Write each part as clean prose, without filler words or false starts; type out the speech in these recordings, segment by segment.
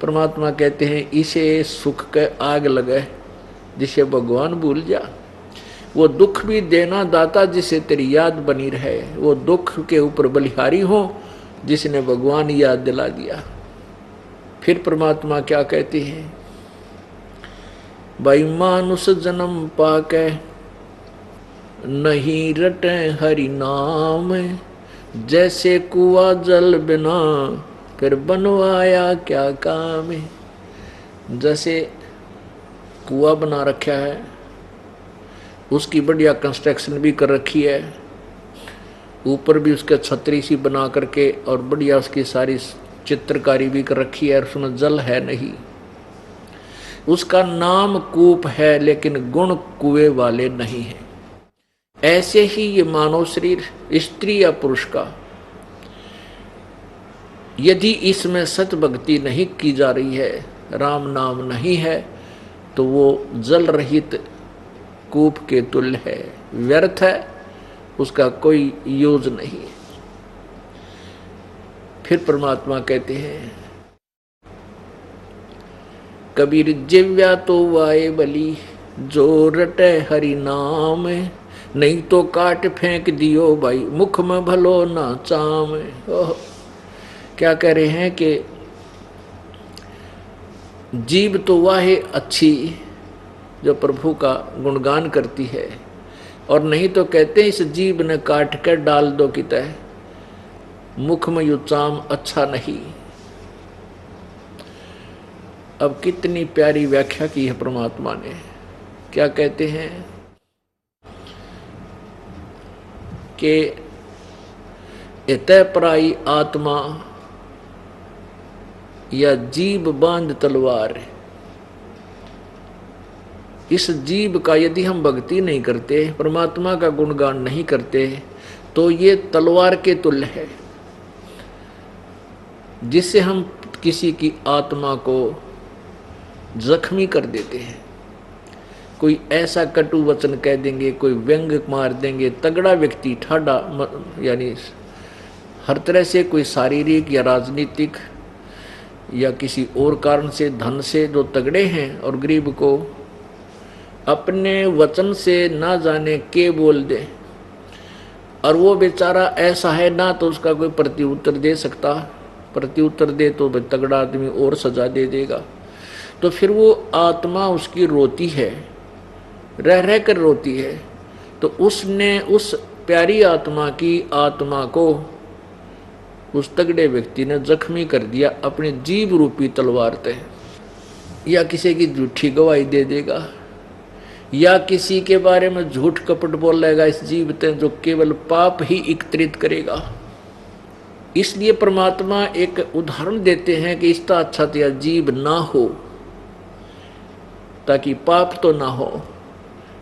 परमात्मा कहते हैं इसे सुख के आग लगे जिसे भगवान भूल जा। वो दुख भी देना दाता जिसे तेरी याद बनी रहे, वो दुख के ऊपर बलिहारी हो जिसने भगवान याद दिला दिया। फिर परमात्मा क्या कहते हैं, भाई मानुष जन्म पाके नहीं रटे हरि नाम, जैसे कुआ जल बिना फिर बनवाया क्या काम है। जैसे कुआ बना रखा है, उसकी बढ़िया कंस्ट्रक्शन भी कर रखी है, ऊपर भी उसके छतरी सी बना करके और बढ़िया उसकी सारी चित्रकारी भी कर रखी है, और उसमें जल है नहीं। उसका नाम कूप है लेकिन गुण कुएं वाले नहीं हैं। ऐसे ही ये मानव शरीर स्त्री या पुरुष का यदि इसमें सत भक्ति नहीं की जा रही है, राम नाम नहीं है, तो वो जल रहित कूप के तुल्य है, व्यर्थ है, उसका कोई यूज नहीं। फिर परमात्मा कहते हैं, कबीर जिव्या तो वाए बली जो रटे हरि नाम, नहीं तो काट फेंक दियो भाई मुख में भलो ना चाम। ओह, क्या कह रहे हैं कि जीव तो वाहे अच्छी जो प्रभु का गुणगान करती है, और नहीं तो कहते हैं इस जीव ने काट कर डाल दो कि तय मुख में युचाम अच्छा नहीं। अब कितनी प्यारी व्याख्या की है परमात्मा ने। क्या कहते हैं कि इतः पराई आत्मा या जीव बांध तलवार, इस जीव का यदि हम भक्ति नहीं करते, परमात्मा का गुणगान नहीं करते, तो ये तलवार के तुल्य है, जिससे हम किसी की आत्मा को जख्मी कर देते हैं। कोई ऐसा कटु वचन कह देंगे, कोई व्यंग मार देंगे, तगड़ा व्यक्ति ठाडा यानी हर तरह से, कोई शारीरिक या राजनीतिक या किसी और कारण से, धन से जो तगड़े हैं, और गरीब को अपने वचन से ना जाने के बोल दे, और वो बेचारा ऐसा है ना तो उसका कोई प्रत्युत्तर दे सकता, प्रत्युत्तर दे तो तगड़ा आदमी और सजा दे देगा, तो फिर वो आत्मा उसकी रोती है, रह रह कर रोती है। तो उसने उस प्यारी आत्मा की आत्मा को उस तगड़े व्यक्ति ने जख्मी कर दिया अपनी जीव रूपी तलवार से, या किसी की झूठी गवाही दे देगा, या किसी के बारे में झूठ कपट बोलेगा इस जीव ते, जो केवल पाप ही एकत्रित करेगा। इसलिए परमात्मा एक उदाहरण देते हैं कि इसका अच्छा तो जीव ना हो, ताकि पाप तो ना हो,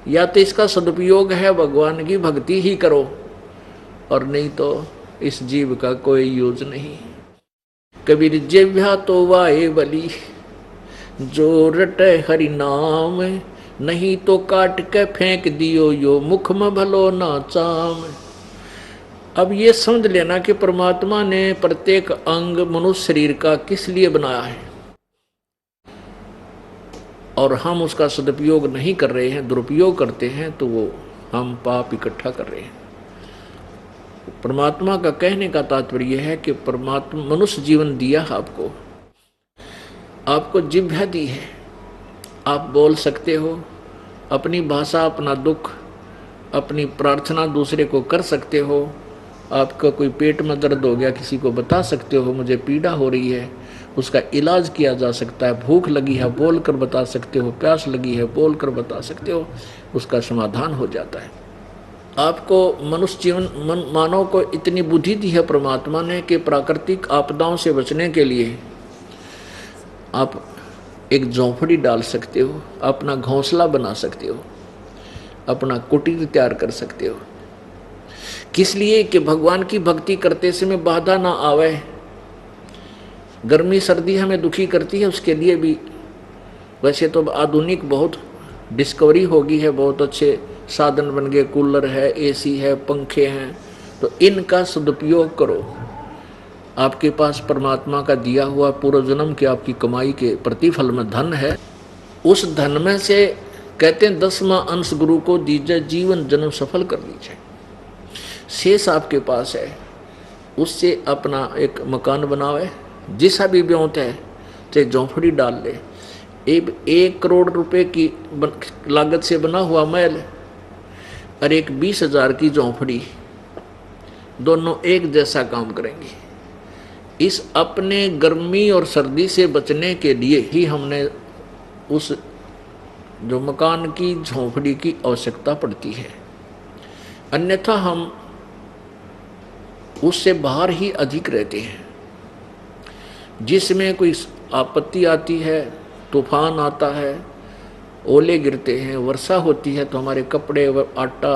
या तो इसका सदुपयोग है भगवान की भक्ति ही करो, और नहीं तो इस जीव का कोई यूज नहीं। कबीर जिव्या तो वाए बली जो रटे हरि नाम, नहीं तो काट के फेंक दियो यो मुख में भलो ना चाम। अब ये समझ लेना कि परमात्मा ने प्रत्येक अंग मनुष्य शरीर का किस लिए बनाया है, और हम उसका सदुपयोग नहीं कर रहे हैं, दुरुपयोग करते हैं, तो वो हम पाप इकट्ठा कर रहे हैं। परमात्मा का कहने का तात्पर्य यह है कि परमात्मा मनुष्य जीवन दिया है आपको, आपको जिह्वा दी है, आप बोल सकते हो, अपनी भाषा, अपना दुख, अपनी प्रार्थना दूसरे को कर सकते हो। आपका कोई पेट में दर्द हो गया, किसी को बता सकते हो मुझे पीड़ा हो रही है, उसका इलाज किया जा सकता है। भूख लगी है बोल कर बता सकते हो, प्यास लगी है बोल कर बता सकते हो, उसका समाधान हो जाता है। आपको मनुष्य जीवन मानव को इतनी बुद्धि दी है परमात्मा ने कि प्राकृतिक आपदाओं से बचने के लिए आप एक झोंपड़ी डाल सकते हो, अपना घोंसला बना सकते हो, अपना कुटीर तैयार कर सकते हो। किस लिए? कि भगवान की भक्ति करते समय बाधा ना आवे। गर्मी सर्दी हमें दुखी करती है, उसके लिए भी वैसे तो आधुनिक बहुत डिस्कवरी हो गई है, बहुत अच्छे साधन बन गए, कूलर है, एसी है, पंखे हैं, तो इनका सदुपयोग करो। आपके पास परमात्मा का दिया हुआ पूर्व जन्म की आपकी कमाई के प्रतिफल में धन है, उस धन में से कहते हैं 10वां अंश गुरु को दीजिए, जीवन जन्म सफल कर लीजिए। शेष आपके पास है, उससे अपना एक मकान बनावे, जिसा भी ब्योंत है, चाहे झोंपड़ी डाल ले। 1 करोड़ रुपए की लागत से बना हुआ महल और एक 20,000 की झोंपड़ी, दोनों एक जैसा काम करेंगे। इस अपने गर्मी और सर्दी से बचने के लिए ही हमने उस जो मकान की झोंपड़ी की आवश्यकता पड़ती है, अन्यथा हम उससे बाहर ही अधिक रहते हैं। जिसमें कोई आपत्ति आती है, तूफान आता है, ओले गिरते हैं, वर्षा होती है, तो हमारे कपड़े व आटा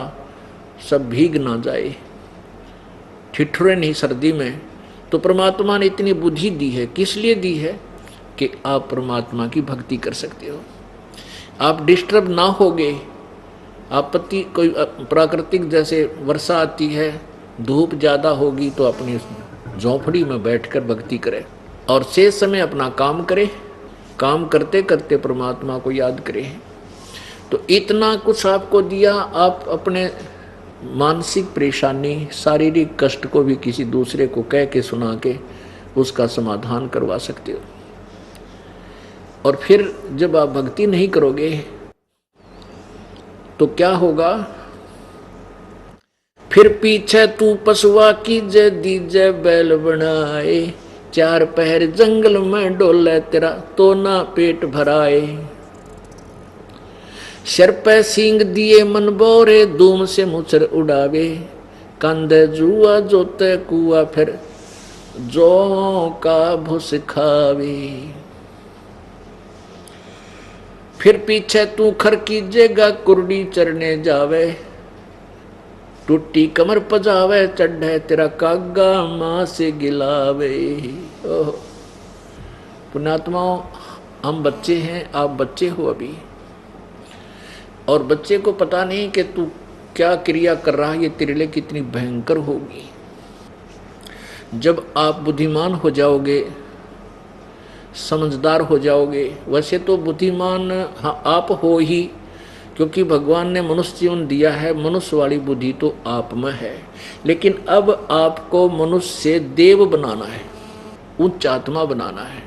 सब भीग ना जाए, ठिठुरे नहीं सर्दी में। तो परमात्मा ने इतनी बुद्धि दी है, किस लिए दी है? कि आप परमात्मा की भक्ति कर सकते हो, आप डिस्टर्ब ना होगे। आपत्ति कोई प्राकृतिक जैसे वर्षा आती है, धूप ज़्यादा होगी, तो अपनी झोंपड़ी में बैठकर भक्ति करें और शेष समय अपना काम करें, काम करते करते परमात्मा को याद करें। तो इतना कुछ आपको दिया, आप अपने मानसिक परेशानी, शारीरिक कष्ट को भी किसी दूसरे को कह के सुना के उसका समाधान करवा सकते हो। और फिर जब आप भक्ति नहीं करोगे तो क्या होगा? फिर पीछे तू पशुआ की जय दीजे बैल बनाए, 4 पहर जंगल में डोले तेरा तो ना पेट भराए। सिर पे सींग दिए मन बोरे, धूम से मुचर उड़ावे, कंधे जुआ जोते कुआ फिर जो का भूस खावे। फिर पीछे तू खर कीजेगा, कुर्डी चरने जावे, टूटी कमर पजावे, चढ़े तेरा कागा मां से गिलावे। ओह पुण्यात्माओं, हम बच्चे हैं, आप बच्चे हो अभी, और बच्चे को पता नहीं कि तू क्या क्रिया कर रहा है, ये तेरे लिए कितनी भयंकर होगी। जब आप बुद्धिमान हो जाओगे, समझदार हो जाओगे, वैसे तो बुद्धिमान हाँ आप हो ही, क्योंकि भगवान ने मनुष्य जीवन दिया है, मनुष्य वाली बुद्धि तो आप में है। लेकिन अब आपको मनुष्य से देव बनाना है, उच्च आत्मा बनाना है।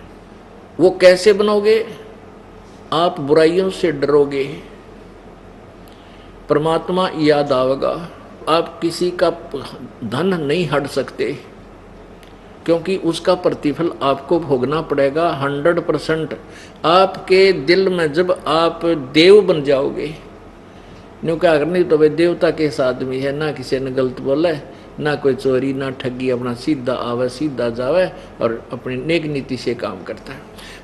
वो कैसे बनोगे? आप बुराइयों से डरोगे, परमात्मा याद आवेगा। आप किसी का धन नहीं हट सकते, क्योंकि उसका प्रतिफल आपको भोगना पड़ेगा 100%। आपके दिल में जब आप देव बन जाओगे, न्यू क्या करनी तो भाई देवता के आदमी है, ना किसी ने गलत बोले, ना कोई चोरी ना ठगी, अपना सीधा आवे सीधा जावे और अपनी नेक नीति से काम करता है।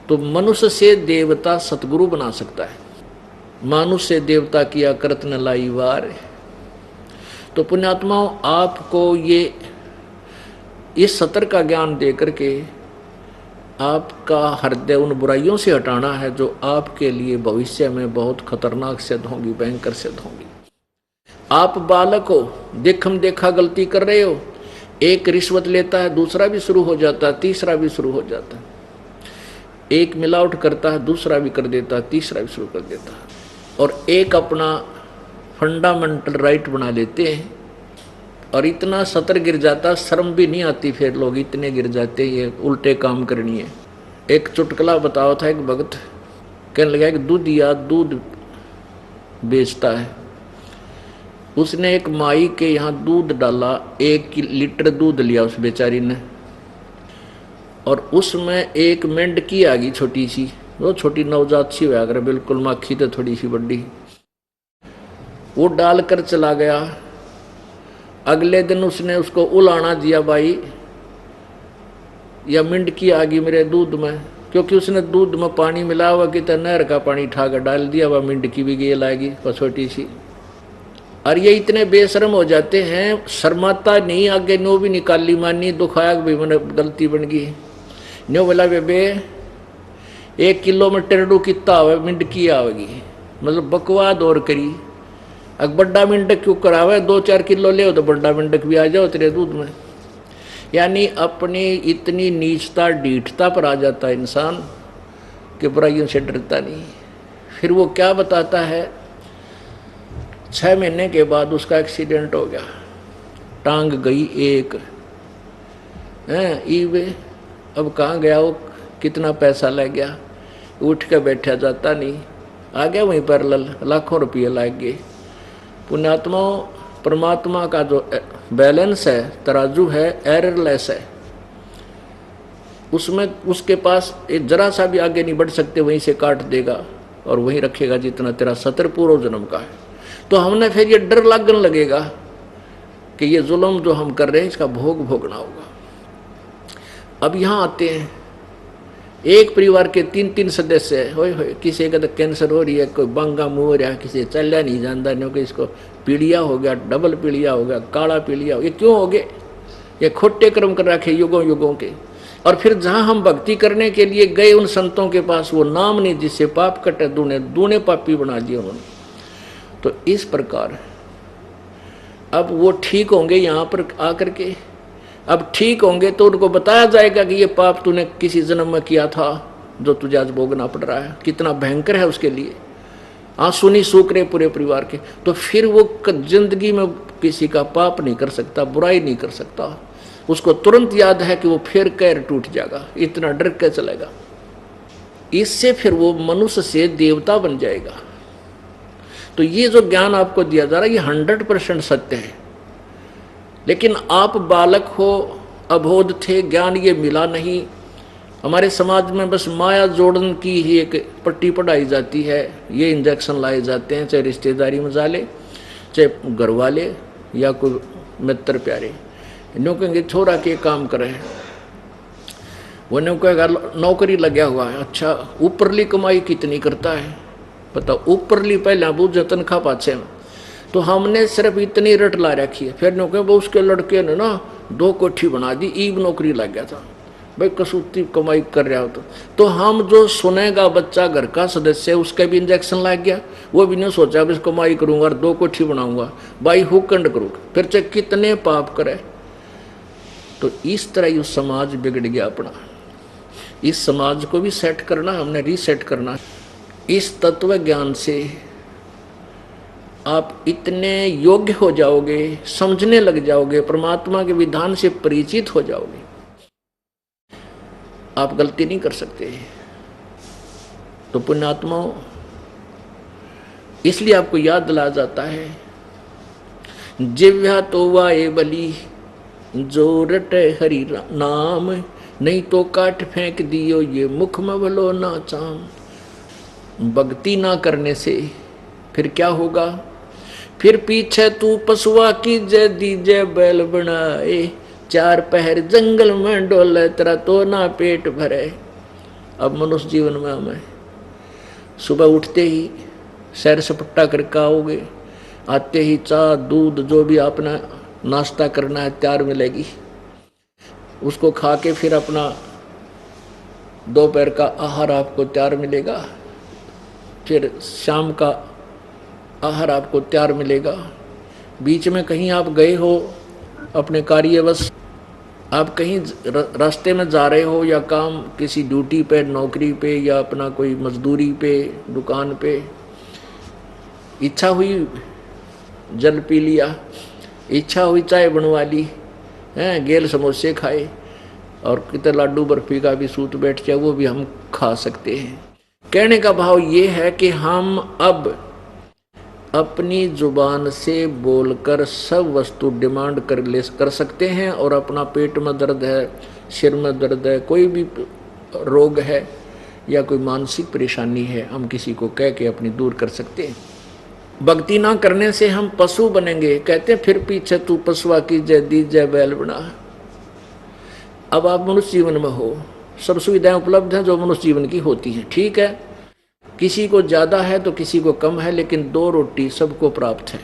तो मनुष्य से देवता सतगुरु बना सकता है, मानुष से देवता किया करत न लाई वार। तो पुण्यात्माओं, आपको ये इस सतर का ज्ञान दे करके आपका हृदय उन बुराइयों से हटाना है जो आपके लिए भविष्य में बहुत खतरनाक सिद्ध होंगी, भयंकर सिद्ध होंगी। आप बालक हो, देखम देखा गलती कर रहे हो, एक रिश्वत लेता है, दूसरा भी शुरू हो जाता है, तीसरा भी शुरू हो जाता है। एक मिलावट करता है, दूसरा भी कर देता है, तीसरा भी शुरू कर देता है। और एक अपना फंडामेंटल राइट बना लेते हैं और इतना सतर गिर जाता, शर्म भी नहीं आती, फिर लोग इतने गिर जाते, ये उल्टे काम करनी है। एक चुटकुला बताओ था, एक भगत कहने लगा कि दूधिया दूध बेचता है, उसने एक माई के यहाँ दूध डाला, 1 लीटर दूध लिया उस बेचारी ने, और उसमें एक मेंढकी आ गई छोटी सी, वो छोटी नवजात सी हुआ कर, बिल्कुल माखी तो थोड़ी सी बड़ी, वो डालकर चला गया। अगले दिन उसने उसको उलाना दिया, भाई या मेंढकी आ गई मेरे दूध में, क्योंकि उसने दूध में पानी मिला हुआ कि नहर का पानी ठाकर डाल दिया, वह मेंढकी भी गई लाएगी छोटी सी। और ये इतने बेशर्म हो जाते हैं, शर्माता नहीं, आगे नो भी निकाली मानी, दुखाया भी मैंने गलती बन गई, नो बोला बेबे 1 किलो में टेरडू कितना आवे, मेंढकी आवेगी, मतलब बकवाद और करी। अब बड्डा मेंढक क्यों करावे, 2-4 किलो ले तो बड्डा मेंढक भी आ जाओ तेरे दूध में। यानी अपनी इतनी नीचता ढीठता पर आ जाता है इंसान कि बुराइयों से डरता नहीं। फिर वो क्या बताता है, 6 महीने के बाद उसका एक्सीडेंट हो गया, टांग गई एक हैं ईवे। अब कहाँ गया वो, कितना पैसा लग गया, उठ के बैठा जाता नहीं, आ गया वहीं पर लाखों रुपये लग गए। पुण्यात्मा परमात्मा का जो बैलेंस है, तराजू है, एररलेस है, उसमें उसके पास एक जरा सा भी आगे नहीं बढ़ सकते, वहीं से काट देगा और वहीं रखेगा जितना तेरा सतर पूर्व जन्म का है। तो हमने फिर ये डर लगने लगेगा कि ये जुल्म जो हम कर रहे हैं इसका भोग भोगना होगा। अब यहाँ आते हैं, एक परिवार के 3-3 सदस्य है, होए किसी का तो कैंसर हो रही है, कोई बांगा मुँह हो रहा है, किसी चलया नहीं जानता, नहीं कि इसको पीलिया हो गया, डबल पीलिया हो गया, काला पीलिया हो गया। ये क्यों हो गए? ये खोटे कर्म कर रखे युगों युगों के। और फिर जहाँ हम भक्ति करने के लिए गए उन संतों के पास, वो नाम नहीं जिससे पाप कटे, दूने दूने पापी बना दिए उन्होंने। तो इस प्रकार अब वो ठीक होंगे यहाँ पर आकर के, अब ठीक होंगे तो उनको बताया जाएगा कि ये पाप तूने किसी जन्म में किया था जो तुझे आज भोगना पड़ रहा है, कितना भयंकर है उसके लिए। आंसू नहीं सूख रहे पूरे परिवार के। तो फिर वो जिंदगी में किसी का पाप नहीं कर सकता, बुराई नहीं कर सकता। उसको तुरंत याद है कि वो फिर कैर टूट जाएगा, इतना डर के चलेगा। इससे फिर वो मनुष्य से देवता बन जाएगा। तो ये जो ज्ञान आपको दिया जा रहा है ये 100% सत्य है। लेकिन आप बालक हो, अबोध थे, ज्ञान ये मिला नहीं। हमारे समाज में बस माया जोड़न की ही एक पट्टी पढ़ाई जाती है, ये इंजेक्शन लाए जाते हैं, चाहे रिश्तेदारी में जाले, चाहे घर वाले या कोई मित्र प्यारे। नो कहेंगे छोरा के काम करे, वो नो कहेगा नौकरी लगा हुआ है, अच्छा ऊपरली कमाई कितनी करता है बताओ, ऊपरली पहले बूझे तनख्वाह पाछे में। तो हमने सिर्फ इतनी रट ला रखी है। फिर नो कहे वो उसके लड़के ने ना 2 कोठी बना दी, ईब नौकरी लग गया था, भाई कसूती कमाई कर रहा हो। तो हम जो सुनेगा बच्चा घर का सदस्य उसका भी इंजेक्शन लग गया, वो भी नहीं सोचा बस कमाई करूंगा और 2 कोठी बनाऊंगा, भाई हुकंड करूंगा, फिर चाहे कितने पाप करे। तो इस तरह ये समाज बिगड़ गया अपना। इस समाज को भी सेट करना, हमने रीसेट करना। इस तत्व ज्ञान से आप इतने योग्य हो जाओगे, समझने लग जाओगे, परमात्मा के विधान से परिचित हो जाओगे, आप गलती नहीं कर सकते। तो पुण्यात्माओं, इसलिए आपको याद दिला जाता है, जिव्या तो वाए बली जो रटे हरि नाम, नहीं तो काट फेंक दियो ये मुख में भलो ना चाम। भक्ति ना करने से फिर क्या होगा? फिर पीछे तू पशुआ की जय दीजे बैल बनाए, 4 पहर जंगल में डोले तेरा तो ना पेट भरे। अब मनुष्य जीवन में हमें सुबह उठते ही सैर सपट्टा करके आओगे, आते ही चाय दूध जो भी आपने नाश्ता करना है तैयार मिलेगी, उसको खा के फिर अपना दोपहर का आहार आपको तैयार मिलेगा, फिर शाम का आहार आपको तैयार मिलेगा। बीच में कहीं आप गए हो अपने कार्यवश, आप कहीं रास्ते में जा रहे हो या काम किसी ड्यूटी पे, नौकरी पे या अपना कोई मजदूरी पे, दुकान पे, इच्छा हुई जल पी लिया, इच्छा हुई चाय बनवा ली, हैं गेल समोसे खाए, और कितने लाडू बर्फी का भी सूत बैठ जाए वो भी हम खा सकते हैं। कहने का भाव ये है कि हम अब अपनी जुबान से बोलकर सब वस्तु डिमांड कर सकते हैं, और अपना पेट में दर्द है, सिर में दर्द है, कोई भी रोग है या कोई मानसिक परेशानी है, हम किसी को कह के अपनी दूर कर सकते हैं। भक्ति ना करने से हम पशु बनेंगे। कहते हैं फिर पीछे तू पशुआ की जय दी जय बैल बना। अब आप मनुष्य जीवन में हो, सब सुविधाएं उपलब्ध हैं जो मनुष्य जीवन की होती हैं, ठीक है, किसी को ज़्यादा है तो किसी को कम है, लेकिन 2 रोटी सबको प्राप्त है।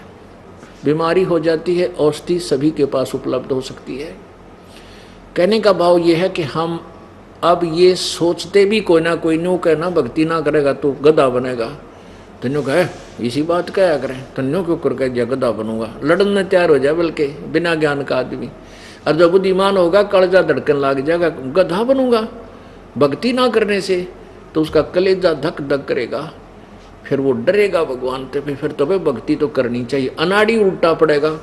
बीमारी हो जाती है, औषधि सभी के पास उपलब्ध हो सकती है। कहने का भाव ये है कि हम अब ये सोचते भी कोई ना कोई न्यू कहना भक्ति ना करेगा तो गधा बनेगा, तन्यों कहे इसी बात कहा करें, तन्यों क्यों कर कह दिया गधा बनूंगा, लड़न में तैयार हो जाए, बल्कि बिना ज्ञान का आदमी। और जब बुद्धिमान होगा कलेजा धड़कन लग जाएगा, गधा बनूंगा भक्ति ना करने से, तो उसका कलेजा धक धक करेगा, फिर वो डरेगा भगवान से, फिर तो भक्ति तो करनी चाहिए। अनाड़ी उल्टा पड़ेगा,